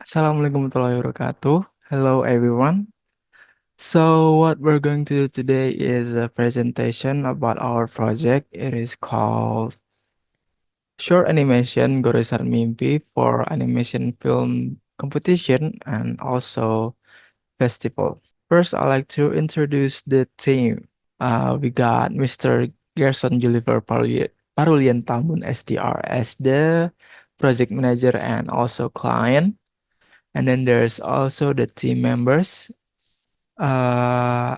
Assalamualaikum warahmatullahi wabarakatuh. Hello everyone. So what we're going to do today is a presentation about our project. It is called Short Animation Goresan Mimpi for Animation Film Competition and also Festival. First, I'd like to introduce the team. We got Mr. Gerson Juliver Parulian Tamun STR as the project manager and also client. And then there's also the team members. Uh,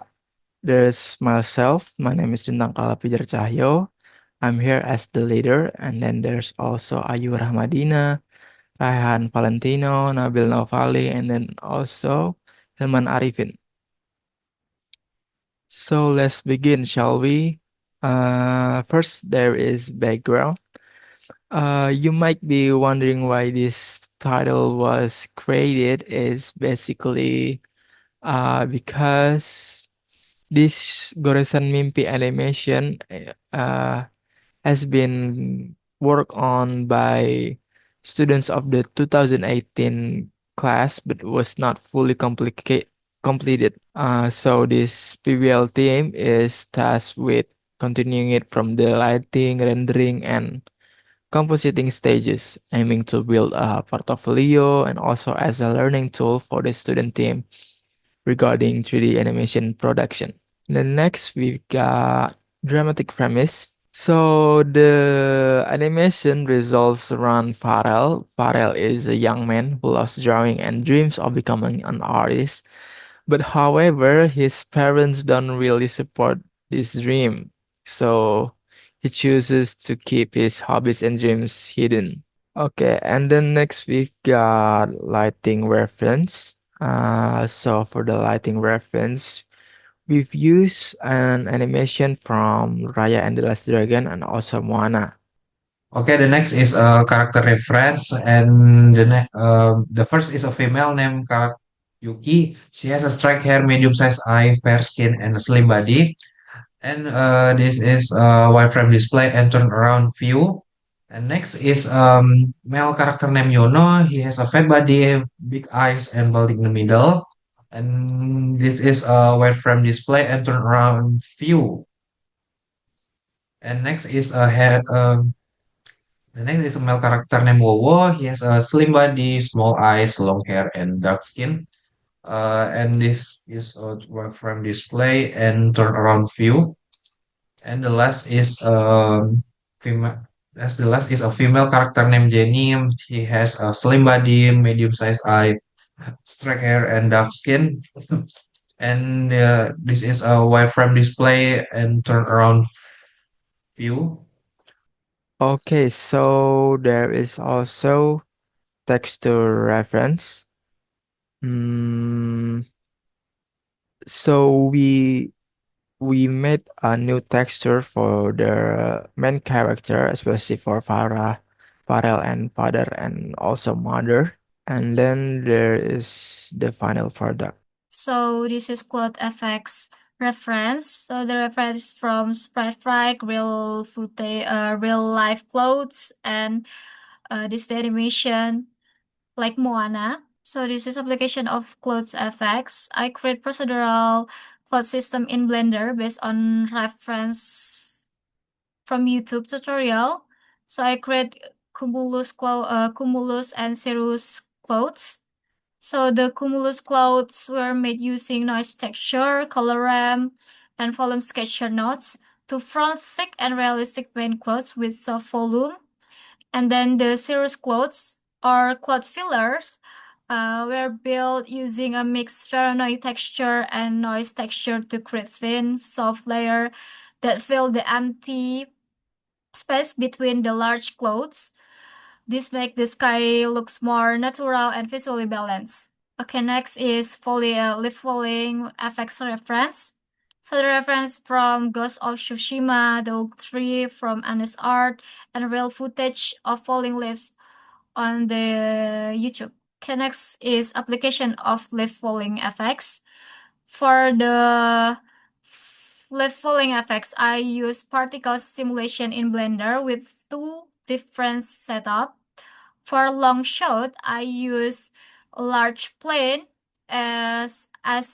there's myself. My name is Dintang Kalapijar Cahyo. I'm here as the leader. And then there's also Ayu Rahmadina, Raihan Valentino, Nabil Novali, and then also Hilman Arifin. So let's begin, shall we? First, there is background. You might be wondering why this title was created. Is basically because this Goresan Mimpi animation has been worked on by students of the 2018 class, but was not fully completed. So this PBL team is tasked with continuing it from the lighting, rendering, and compositing stages, aiming to build a portfolio and also as a learning tool for the student team regarding 3D animation production. Then next we got dramatic premise. So the animation revolves around Farrell. Farrell is a young man who loves drawing and dreams of becoming an artist. But however, his parents don't really support this dream. So he chooses to keep his hobbies and dreams hidden. Okay, and then next we've got lighting reference. So for the lighting reference, we've used an animation from Raya and the Last Dragon and also Moana. Okay, the next is a character reference, and the first is a female named Yuki. She has a straight hair, medium-sized eye, fair skin, and a slim body. And this is a wireframe display and turn around view. And next is male character named Yono. He has a fat body, big eyes, and bald in the middle. And this is a wireframe display and turn around view. And next is a head. The next is a male character named Wowo. He has a slim body, small eyes, long hair, and dark skin. And this is a wireframe display and turn around view. And the last is female. As the last is a female character named Jenny. She has a slim body, medium-sized eye, straight hair, and dark skin. And this is a wireframe display and turn around view. Okay, so there is also texture reference. Mm, so we made a new texture for the main character, especially for Farrell and father and also mother. And then there is the final product. So this is cloud effects reference. So the reference from sprite frag, real footage, real life clothes, and this the animation like Moana. So this is application of clothes effects. I create procedural cloud system in Blender based on reference from YouTube tutorial. So I create cumulus and cirrus clouds. So the cumulus clouds were made using noise texture, color ramp, and volume sketcher nodes to front thick and realistic main clouds with soft volume. And then the cirrus clouds or cloud fillers were built using a mixed Fahrenheit texture and noise texture to create thin, soft layer that fill the empty space between the large clouds. This makes the sky looks more natural and visually balanced. Okay, next is leaf falling effects reference. So the reference from Ghost of Tsushima, the oak tree from Anne's art, and real footage of falling leaves on the YouTube. Okay, next is application of leaf falling effects. For the leaf falling effects, I use particle simulation in Blender with two different setup. For long shot, I use a large plane as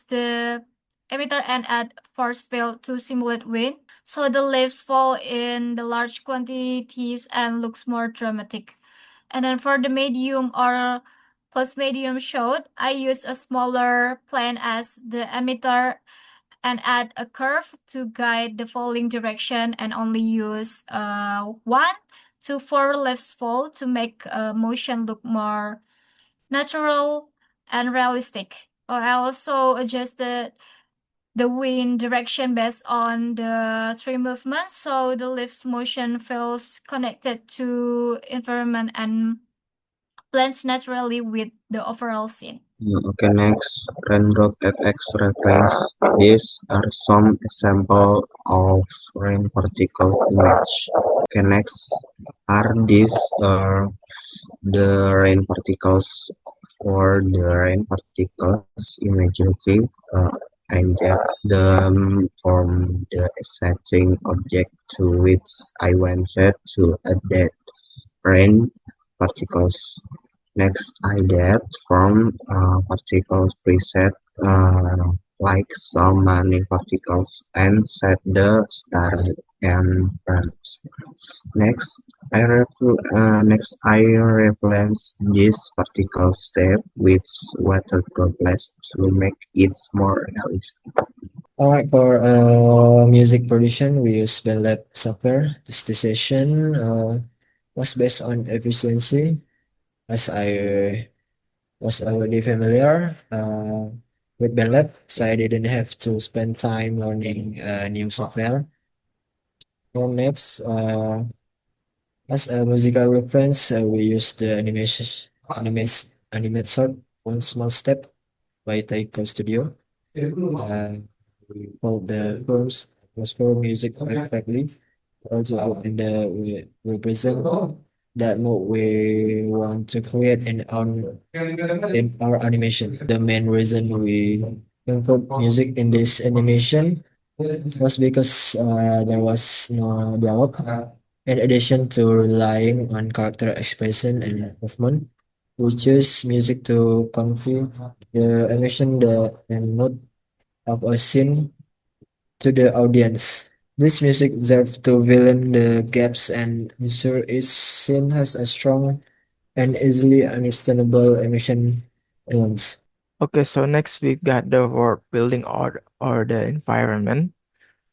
the emitter and add force field to simulate wind. So the leaves fall in the large quantities and looks more dramatic. And then for the medium or close medium shot, I use a smaller plane as the emitter and add a curve to guide the falling direction and only use one to four leaves fall to make motion look more natural and realistic. I also adjusted the wind direction based on the tree movement, so the leaf's motion feels connected to environment and blends naturally with the overall scene. Okay, next, raindrop FX reference. These are some example of rain particle image. Okay, next are these the rain particles for the rain particles immediately and get them from the existing object to which I wanted to add that rain particles. Next, I get from particle preset like some many particles and set the start and branch. Next, I reference this particle shape with water droplets to make it more realistic. Alright, for music production, we use BandLab software. This decision was based on efficiency, as I was already familiar with BandLab, so I didn't have to spend time learning new software. So next, as a musical reference, we use the animate sort one small step by Taiko Studio. We hold the firms atmosphere music perfectly. Also in the we represent that mode we want to create in our animation. The main reason we include music in this animation was because there was no dialogue. In addition to relying on character expression and movement, we choose music to convey the emotion and mood of a scene to the audience. This music serves to fill in the gaps and ensure each scene has a strong and easily understandable emotion nuance. Okay, so next we've got the world building or the environment.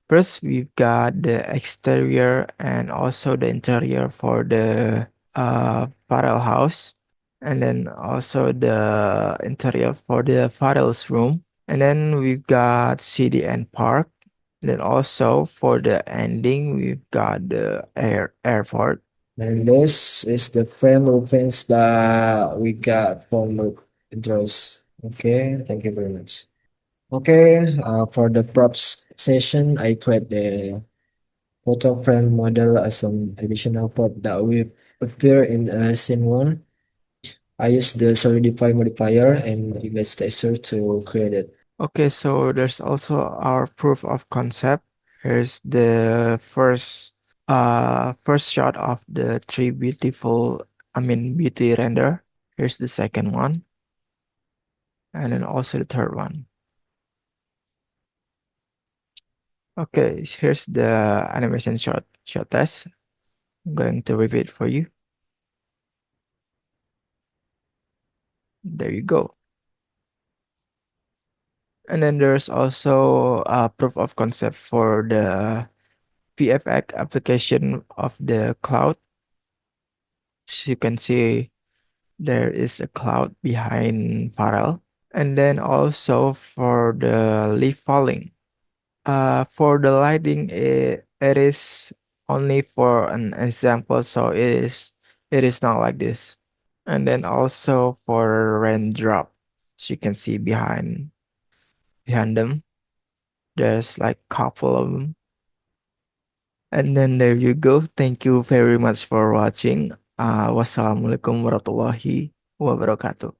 First, we've got the exterior and also the interior for the Farrell house, and then also the interior for the Farrell's room. And then we've got city and park. And then also for the ending, we've got the airport. And this is the frame reference that we got from the intros. Okay, thank you very much. Okay, for the props session, I create the photo frame model as an additional prop that will appear in scene 1. I use the solidify modifier and image texture to create it. Okay, so there's also our proof of concept. Here's the first shot of the three beauty render. Here's the second one, and then also the third one. Okay, here's the animation shot test. I'm going to repeat for you. There you go. And then there's also a proof of concept for the VFX application of the cloud. As you can see, there is a cloud behind Pharrell. And then also for the leaf falling. For the lighting, it is only for an example, so it is not like this. And then also for raindrop, as you can see behind them, there's like couple of them. And then there you go. Thank you very much for watching. Wassalamualaikum warahmatullahi wabarakatuh.